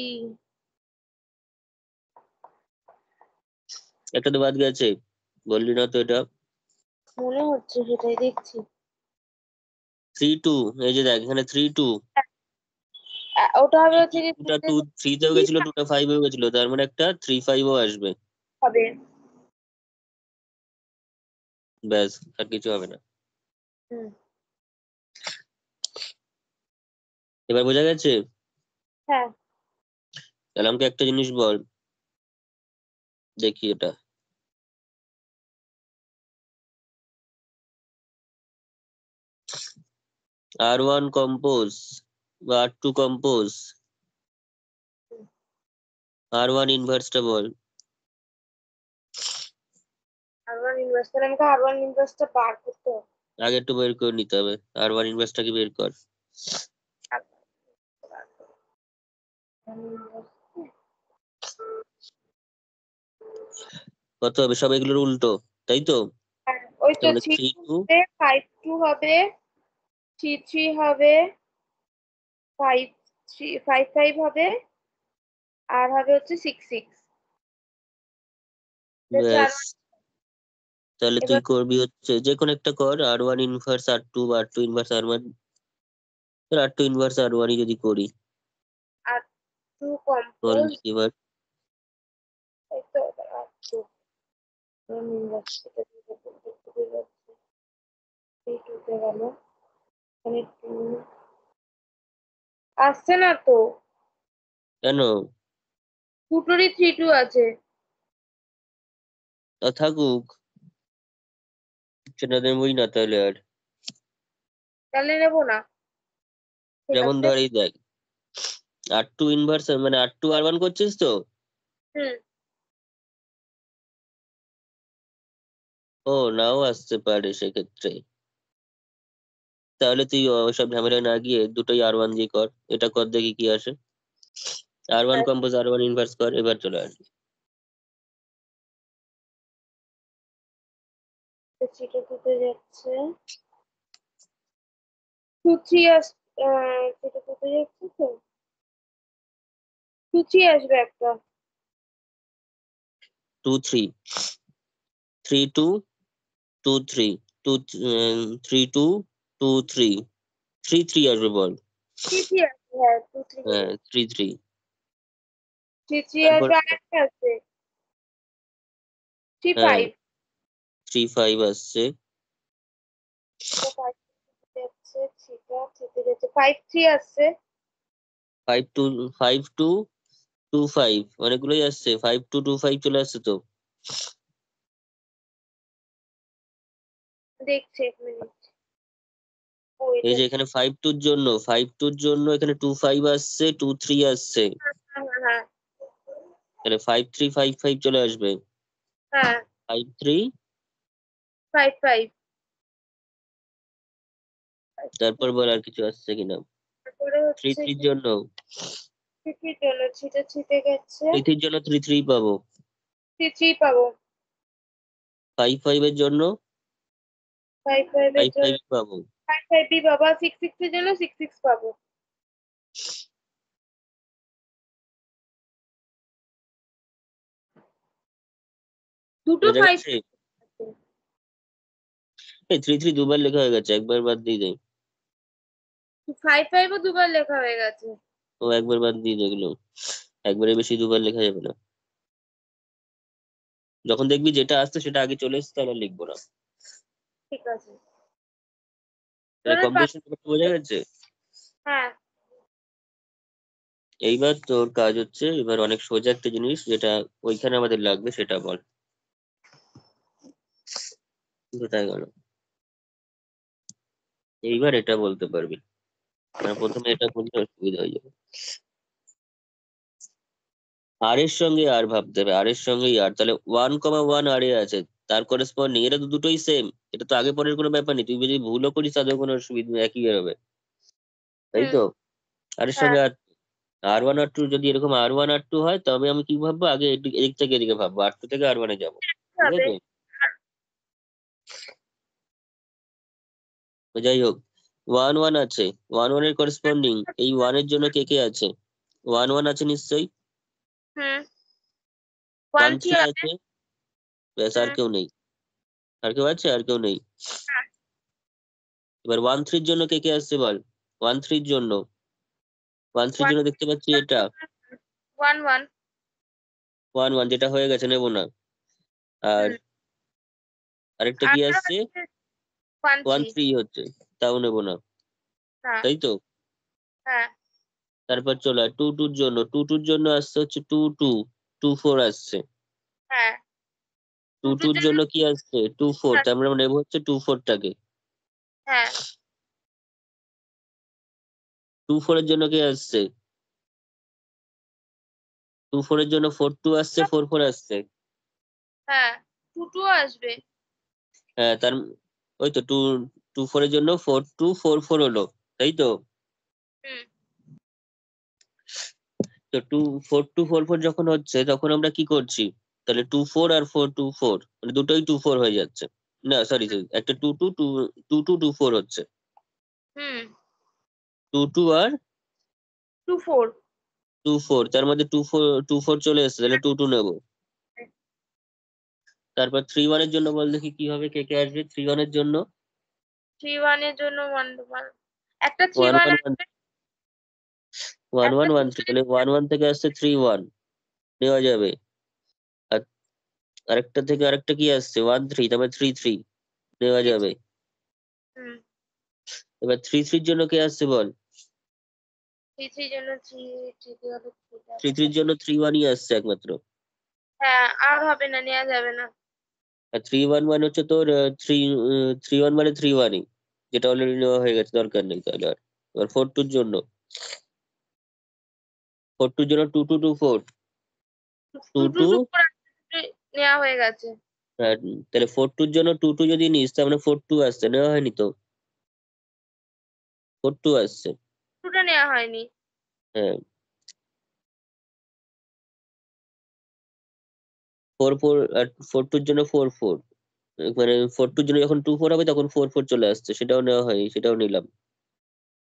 একটা তো বাদ গেছে, বললি না তো এটা। মনে হচ্ছে সেটাই দেখছি। 3 2, এই যে দেখ এখানে 3 2, ওটা হবে 3 হচ্ছে 2, কি 2টা 2 3 তেও গেছিল, 2টা 5 এও গেছিল, তার মানে একটা 3 5 ও আসবে, হবে। ব্যাস আর কিছু হবে না। হুম এবার বোঝা গেছে? হ্যাঁ, তাহলে আমাকে একটা জিনিস বল, দেখি এটা, R1 কম্পোজ বা R2 কম্পোজ R1 ইনভার্সটা বল। R1 ইনভার্স, তাহলে আমাকে R1 ইনভার্সটা বার করতে হবে। আগে একটু বের করে নিতে হবে, R1 ইনভার্সটাকে বের কর। কত হবে? সব এগুলোর উল্টো, তাই তো? হ্যাঁ, ওই তার তো মানে 3 3 2 2, হবে, 5 2 হবে, 3 3 হবে, 5 3 5 5 হবে, আর হবে হচ্ছে 6 6। ব্যাস, তাহলে তুই এবার করবি হচ্ছে যে কোনো একটা কর, R1 ইনভার্স R2 বা R2 inverse R1। R2 inverse R1 যদি করি, আর টু বল কম্পোজ দেখি এবার। এই তো আর টু ইউনিভার্সিটি যাচ্ছে এই টুতে গেল এখানে টু আসছে না তো, কেন? দুটোরই 3 2 আছে। তা থাকুক, সেটা নেবই না তাহলে আর। তাহলে নেবো না, ঠিক যেমন আছে। ধর এই দেখ, R2 ইনভার্স মানে R2 R1 করছিস তো। হুম। ও, নাও আসতে পারে সেক্ষেত্রে। তাহলে তুই ওসব ঝামেলায় না গিয়ে দুটোই R1 দিয়ে কর। এটা কর দেখি কি আসে। R1 কম্পোজ R1 ইনভার্স কর, এবার চলে আসবে। সেটা টুতে যাচ্ছে, 2 3 সেটা টুতে যাচ্ছে তো, 2 3 আসবে একটা। 2 3 3 2 2 3 2 3 2 2 3 3 3 আসবে বল। 3 3 আসবে, হ্যাঁ 2 3 হ্যাঁ, 3 3। 3 3 তারপর আসবে, আর একটা আছে 3 হ্যাঁ, 5। 3 5 আসছে। এটা 5 যাচ্ছে, সেটা থেকে যাচ্ছে 5 3 আসছে। 5 2 5 2 2 5 অনেকগুলোই আসছে। 5 2 2 5 চলে আসছে তো। দেখছি 1 মিনিট। ও এই এটা যে এখানে 5 2 জন্য 5 2 জন্য এখানে 2 5 আসছে, 2 3 আসছে। হ্যাঁ হ্যাঁ হ্যাঁ তাহলে 5 3 5 5 চলে আসবে। হ্যাঁ 5 3। 5 5। তারপর বল আর কিছু আসছে কিনা। তারপরে 3 হচ্ছে 3 কি জন্য কি জন্য ছিটে ছিটে গেছে, 3 3 জন্য 3 3 পাবো। 3 3 পাবো। 5 5 এর জন্য 5 5 এর 5 জন্য 5 পাবো। 5 5 বি বাবা, 6 6 এর জন্য 6 6 পাবো। দুটো বোঝা 5 গেছে? এই 3 3 দুবার লেখা হয়ে গেছে, একবার বাদ দিয়ে দেয়। 5 5 ও দুবার লেখা হয়ে গেছে। ও একবার বাদ দিয়ে দেখলো। একবারে বেশি দুবার লেখা যাবে না। যখন দেখবি যেটা আসছে সেটা আগে চলে এসছে, তাহলে আর লিখবো না। ঠিক আছে। তাহলে তোদের কম্পিটিশন বোঝা গেছে। হ্যাঁ এইবার তোর কাজ হচ্ছে, এবার অনেক সোজা একটা জিনিস যেটা ওইখানে আমাদের লাগবে সেটা বল। কোথায় গেল? এইবার এটা বলতে পারবি। মানে প্রথমে এটা বলতে অসুবিধা হয়ে যাবে। আর এর সঙ্গে আর ভাবতে হবে, আর এর সঙ্গে আর, তাহলে 1,1 আর এ আছে, তার করেসপন্ডিং এটা তো দুটোই সেম। এটা তো আগে পরের কোনো ব্যাপার নেই, তুই যদি ভুলও করিস তাদের কোনো অসুবিধা নেই, একই বেরোবে। তাই হুম তো? আর এর হ্যাঁ সঙ্গে R1 R2 যদি এরকম R1 R2 হয়, তবে আমি কি ভাববো, আগে এদিক থেকে এদিকে ভাববো, R2 থেকে R1 এ যাবো। ঠিক হবে। আছে? তো যাই হোক, 1 1 আছে, 1 1 এর করেসপন্ডিং এই 1 এর জন্য কে কে আছে? 1 1 আছে নিশ্চয়ই। হুম 1 1 3 3 আছে। আছে। ব্যাস, আর হুম কেউ নেই। আর কেউ আছে? আর কেউ নেই। হ্যাঁ এবার 1 3 জন্য কে কে আসছে বল। 1 3 জন্য, 1 3 1 জন্য দেখতে পাচ্ছি এটা 1 1। 1 1, যেটা হয়ে গেছে, নেবো না। আর হুম আরেকটা কি আরো আসছে? আছে 1 1 3। 3 হচ্ছে, তাও নেবো না। হ্যাঁ তাই তো? হ্যাঁ তারপর চলো 2 2 জন্য, 2 2 জন্য আসছে হচ্ছে 2 2 2 4 আসছে। হ্যাঁ 2 দুটোর 2 জন্য জন্য কি আসছে? 2 4, তার মানে আমরা নেবো হচ্ছে 2 4 টাকে। হ্যাঁ 2 4 এর জন্য কি আসছে? 2 4 এর জন্য 4 2 আসছে, 4 4 আসছে। হ্যাঁ 2 2 আসবে। হ্যাঁ, ওই তো 2 2 4 এর জন্য 4 2 4 4 হলো। তাই তো? হুম তো 2 4 2 4 4 যখন হচ্ছে, তখন আমরা কি করছি? তাহলে 2 4 আর 4 2 4, মানে দুটোই 2 4 হয়ে যাচ্ছে। না সরি সরি, একটা 2 2 2 2 2 2 4 হচ্ছে। হুম 2 2 আর 2 4। 2 4, তার মধ্যে 2 4 2 4 চলে এসেছে, তাহলে 2 2 নেবো। তারপর 3-1 এর জন্য বল দেখি কি হবে, কে কে আসবে 3-1 এর জন্য? 3-1 এর জন্য একটা 1 3-1 1 1 আসবে, 1 একটা 1 1 3, তাহলে 1 1 থেকে আসছে 3-1, নেওয়া যাবে। আর আরেকটা থেকে আরেকটা কি আসছে 1-3, তারপর 3-3, নেওয়া যাবে। হুম এবার 3-3 এর জন্য কে আসছে বল? 3-3 জন্য 3 হলো 3-3 এর জন্য 3-1ই আসছে একমাত্র। হ্যাঁ, আর হবে না, নেওয়া যাবে না। আর 3-1 মানে হচ্ছে তোর 3-1 মানে 3-1ই, যেটা অলরেডি নেওয়া হয়ে গেছে, দরকার নেই তাহলে আর। এবার 4-2 এর জন্য 4-2 এর জন্য 2-2-2-4, 2-2। 2-2 নেওয়া হয়ে গেছে। তাহলে 4-2 এর জন্য 2-2 যদি নিস তার মানে 4-2 আসছে, নেওয়া হয়নি তো, 4-2 আসছে। দুটো নেওয়া হয়নি। হ্যাঁ, 4-4 আর 4-2 এর জন্য 4-4, মানে 4-2 এর জন্য যখন 2-4 হবে তখন 4-4 চলে আসছে, সেটাও নেওয়া হয়নি, সেটাও নিলাম।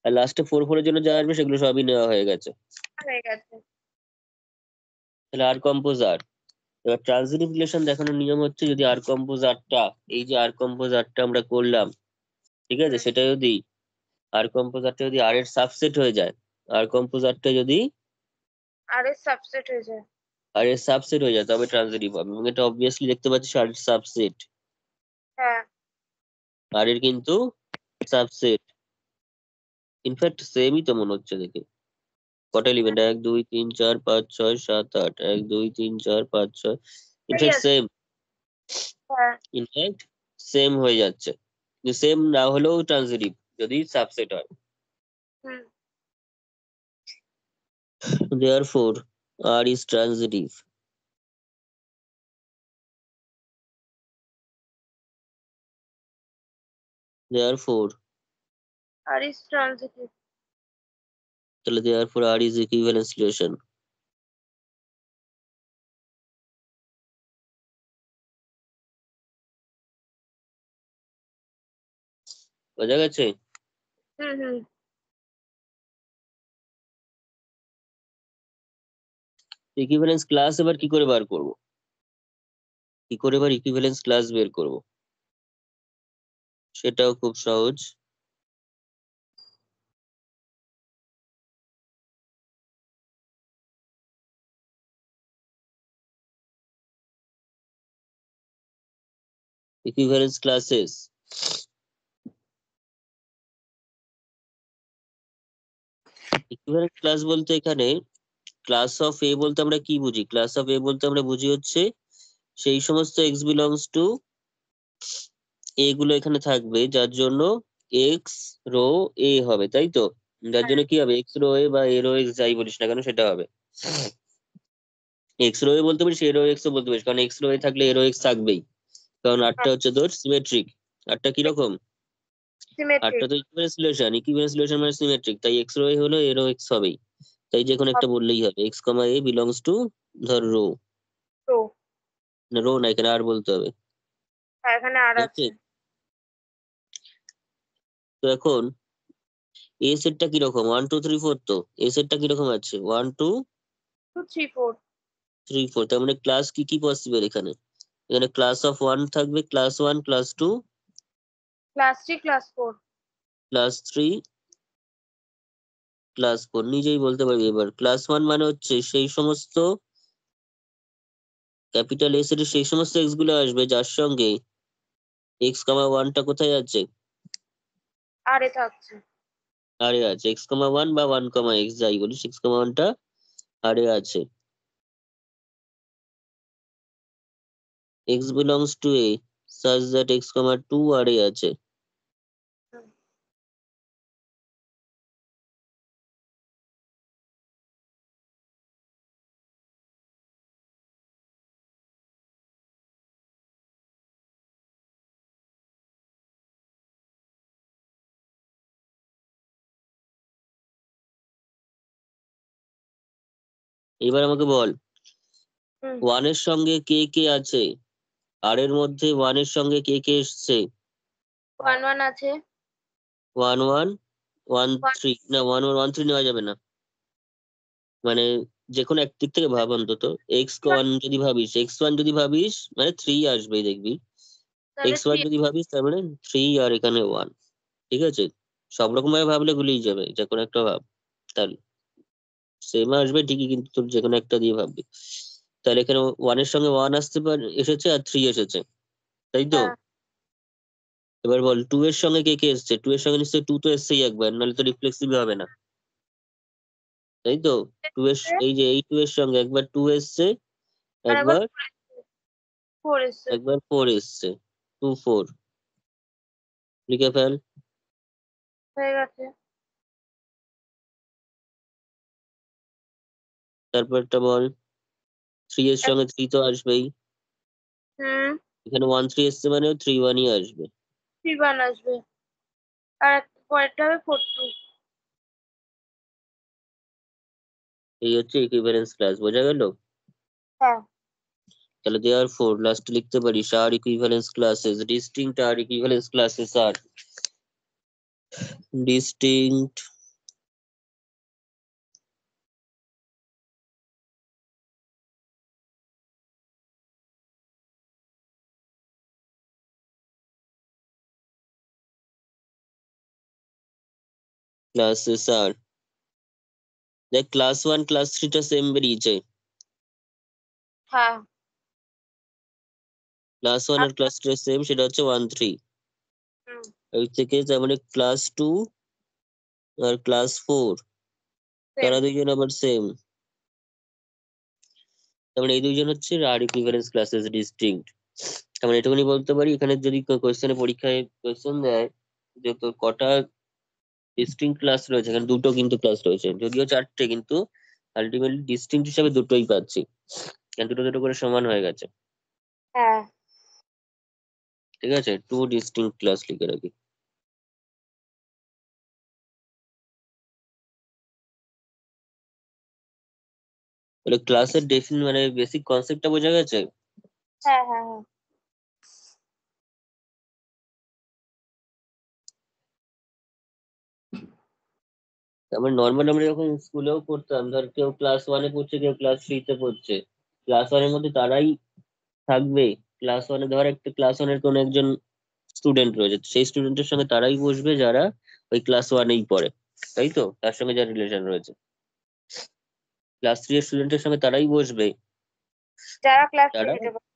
আর লাস্টে 4-4 এর জন্য যা আসবে সেগুলো সবই নেওয়া হয়ে গেছে। হয়ে গেছে। তাহলে আর কম্পোজ আর। এবার ট্রানজিটিভ রিলেশন দেখানোর নিয়ম হচ্ছে, যদি আর কম্পোজ আরটা, এই যে আর কম্পোজ আরটা আমরা করলাম, ঠিক আছে, হুম, সেটা যদি আর কম্পোজ আরটা যদি আর এর সাবসেট হয়ে যায়, আর কম্পোজ আরটা যদি আর এর সাবসেট হয়ে যায়। আর এর সাবসেট হয়ে যায় তবে ট্রানজিটিভ হবে, এবং এটা অবভিয়াসলি দেখতে পাচ্ছিস আর এর সাবসেট, হ্যাঁ, আর এর কিন্তু সাবসেট, ইনফ্যাক্ট সেমই তো মনে হচ্ছে দেখে। কটা এলিমেন্ট, 1 2 3 4 5 6 7 8, 1 2 3 4 5 6, তাই ইনফ্যাক্ট আছে। সেম, হ্যাঁ। ইনফ্যাক্ট সেম হয়ে যাচ্ছে। সেম না হলেও ট্রানজিটিভ যদি সাবসেট হয়। হুম Therefore R is transitive. Therefore, R is transitive. তাহলে therefore R is equivalence relation. বোঝা গেছে? হুম হুম ইকুইভ্যালেন্স ক্লাস এবার কি করে বার করব? কি করে এবার ইকুইভ্যালেন্স ক্লাস বের করব? সেটাও খুব সহজ। ইকুইভ্যালেন্স ক্লাসেস, ইকুইভ্যালেন্স ক্লাস বলতে এখানে ক্লাস অফ এ বলতে আমরা কি বুঝি? ক্লাস অফ এ বলতে আমরা বুঝি হচ্ছে সেই সমস্ত এক্স বিলংস টু এ গুলো এখানে থাকবে যার জন্য এক্স রো এ হবে, তাই তো? যার জন্য কি হবে, এক্স রো এ বা এ রো এক্স যাই বলিস না কেন সেটা হবে। এক্স রো এ বলতে পারিস, এ রো এক্স ও বলতে পারিস, কারণ এক্স রো এ থাকলে এ রো এক্স থাকবেই, কারণ আটটা হচ্ছে তোর সিমেট্রিক। আটটা কিরকম? আটটা সিমেট্রিক। তো ইকুইভ্যালেন্স রিলেশন, ইকুইভ্যালেন্স রিলেশন মানে সিমেট্রিক, তাই এক্স রো এ হলো এ রো এক্স হবেই। তাই যে কোনো একটা বললেই হবে, এক্স কমা এ বিলংস টু ধর রো, তো না রো না, এখানে আর বলতে হবে। এখানে আর ঠিক আছে, আছে। তো এখন এ সেটটা কিরকম, 1 2 3 4, তো এ সেটটা কিরকম আছে 1 2 2 3 4। 3 4, তার মানে ক্লাস কি কি পসিবল এখানে? এখানে ক্লাস অফ 1 থাকবে, class 1 class 2 class 3 class 4। Class 3 class 4, নিজেই বলতে পারবি। এবার ক্লাস 1 মানে হচ্ছে সেই সমস্ত ক্যাপিটাল এস এর সেই সমস্ত এক্স গুলো আসবে যার সঙ্গে এক্স কমা ওয়ানটা কোথায় আছে, আর এ থাকছে। আরে আছে, এক্স কমা ওয়ান বা ওয়ান কমা এক্স যাই বলিস, এক্স কমা ওয়ানটা আরে আছে। X belongs to A such that x comma two আরে আছে। হুম, এবার আমাকে বল হুম। ওয়ান এর সঙ্গে কে কে আছে, আর এর মধ্যে ওয়ান এর সঙ্গে কে কে এসছে? 1 1 আছে। 1 1 1 1 3, না 1 1 1 3 নেওয়া যাবে না, মানে যে কোনো একদিক থেকে ভাব অন্তত x1 যদি ভাবিস মানে 3 আসবেই দেখবি। তাহলে x1 যদি ভাবিস তার মানে 3 আর এখানে 1, ঠিক আছে? সব রকম ভাবে ভাবলে গুলিয়ে যাবে, যে কোনো একটা ভাব, তাহলে সেম আসবে ঠিকই, কিন্তু তোর যে কোনো একটা দিয়ে ভাববি। তাহলে এখানে 1 এর সঙ্গে 1 আসতে পারে, এসেছে, আর 3 এসেছে, তাই তো? হ্যাঁ এবার বল 2 এর সঙ্গে কে কে এসছে? 2 এর সঙ্গে নিশ্চয়ই 2 তো এসছেই একবার, নাহলে তো রিফ্লেক্সিভ হবে না, তাই তো? 2 এর এই যে এই 2 এর সঙ্গে একবার 2 এসছে, আর একবার একবার 4 এসছে। 4 এসছে, 2 4 লিখে ফেল। হয়ে গেছে। তারপরটা বল, 3 এর সঙ্গে 3 তো আসবেই, হুম এখানে 1 3 এসছে মানে 3 1 ই আসবে। 3 1 আসবে। আর পরেরটা হবে 4 2। এই হচ্ছে ইকুইভ্যালেন্স ক্লাস, বোঝা গেল? হ্যাঁ তাহলে দেওয়ার ফোর লাস্ট লিখতে পারি, আর ইকুইভ্যালেন্স ক্লাসেস ডিস্টিংক্ট, আর ইকুইভ্যালেন্স ক্লাসেস আর ডিস্টিংক্ট ক্লাসেস আর, দেখ ক্লাস 1 ক্লাস 3 টা সেম বেরিয়েছে, হ্যাঁ। ক্লাস 1 আর ক্লাস 3 সেম, সেটা হচ্ছে 1 3। হুম ওই থেকে তার মানে ক্লাস 2 আর ক্লাস 4 সেম। তারা দুইজন আবার সেম, তার মানে এই দুইজন হচ্ছে আর ইকুইভ্যালেন্স ক্লাসেস ডিস্টিংক্ট। তার মানে এটুকুনি বলতে পারি, এখানে যদি কোশ্চেনে পরীক্ষায় কোশ্চেন দেয় যে তোর কটা ডিস্টিংক্ট ক্লাস রয়েছে, এখানে দুটো কিন্তু ক্লাস রয়েছে, যদিও চারটে, কিন্তু আলটিমেটলি ডিস্টিংক্ট হিসাবে দুটোই পাচ্ছি, কারণ দুটো দুটো করে সমান হয়ে গেছে, হ্যাঁ ঠিক আছে? 2 ডিস্টিংক্ট ক্লাস লিখে রাখি। তাহলে ক্লাসের মানে বেসিক কনসেপ্টটা বোঝা গেছে? হ্যাঁ হ্যাঁ হ্যাঁ তারপর নর্মাল আমরা যখন স্কুলেও পড়তাম, ধর কেউ ক্লাস 1-এ পড়ছে, কেউ ক্লাস 3-তে পড়ছে, ক্লাস 1-এর মধ্যে তারাই থাকবে, ক্লাস 1-এ ধর একটা ক্লাস 1-এর কোন একজন স্টুডেন্ট রয়েছে, সেই স্টুডেন্টের সঙ্গে তারাই বসবে যারা ওই ক্লাস 1-এই পড়ে, তাই তো? তার সঙ্গে যার রিলেশন রয়েছে, ক্লাস 3 এর স্টুডেন্টের সঙ্গে তারাই বসবে যারা ক্লাস যারা থ্রিতে পারে।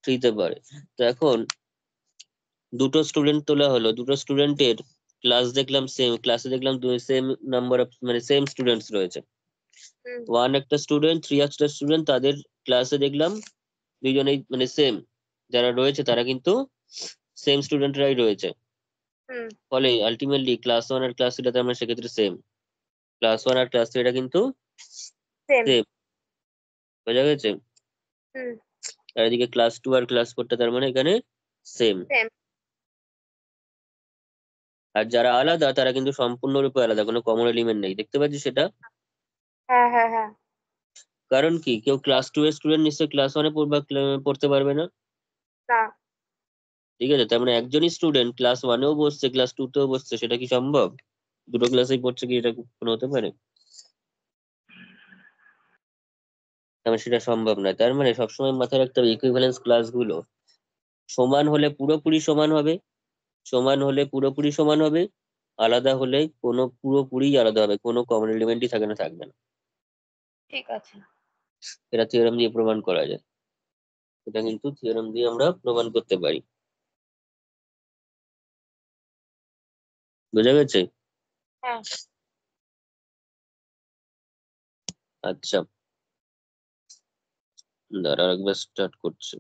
3-তে পারে। তো এখন দুটো স্টুডেন্ট তোলা হলো, দুটো স্টুডেন্টের ক্লাস দেখলাম সেম, ক্লাসে দেখলাম সেম নাম্বার অফ মানে সেম স্টুডেন্টস রয়েছে, হুম 1 একটা স্টুডেন্ট 3 একটা স্টুডেন্ট, তাদের ক্লাসে দেখলাম দুইজনেই মানে সেম, যারা রয়েছে তারা কিন্তু সেম স্টুডেন্টরাই রয়েছে, হুম ফলে আলটিমেটলি ক্লাস 1 আর ক্লাস 3 আমরা সেক্ষেত্রে সেম, ক্লাস 1 আর ক্লাস 3 এটা কিন্তু সেম। সেম, বোঝা গেছে? হুম আর এদিকে ক্লাস 2 আর ক্লাস 4 টা তার মানে এখানে সেম। সেম। আর যারা আলাদা তারা কিন্তু সম্পূর্ণরূপে আলাদা, কোনো কমন এলিমেন্ট নেই, দেখতে পাচ্ছিস সেটা? হ্যাঁ হ্যাঁ হ্যাঁ কারণ কি, কেউ ক্লাস 2 এর স্টুডেন্ট নিশ্চয়ই ক্লাস 1-এ পড়তে পারবে না, না। ঠিক আছে? তার মানে একজনই স্টুডেন্ট ক্লাস 1-এও বসছে, ক্লাস 2-তেও বসছে, সেটা কি সম্ভব? দুটো ক্লাসেই পড়ছে, কি এটা কোনো হতে পারে? তার মানে সেটা সম্ভব নয়। তার মানে সবসময় মাথায় রাখতে হবে ইকুইভ্যালেন্স ক্লাসগুলো সমান হলে পুরোপুরি সমান হবে, সমান হলে পুরোপুরি সমান হবে, আলাদা হলে কোনো পুরোপুরি আলাদা হবে, কোনো কমন এলিমেন্টই থাকবে না। ঠিক আছে। এটা থিওরেম দিয়ে প্রমাণ করা যায়, এটা কিন্তু থিওরেম দিয়ে আমরা প্রমাণ করতে পারি, বোঝা গেছে? হ্যাঁ আচ্ছা, দাঁড়া একবার স্টার্ট করছি।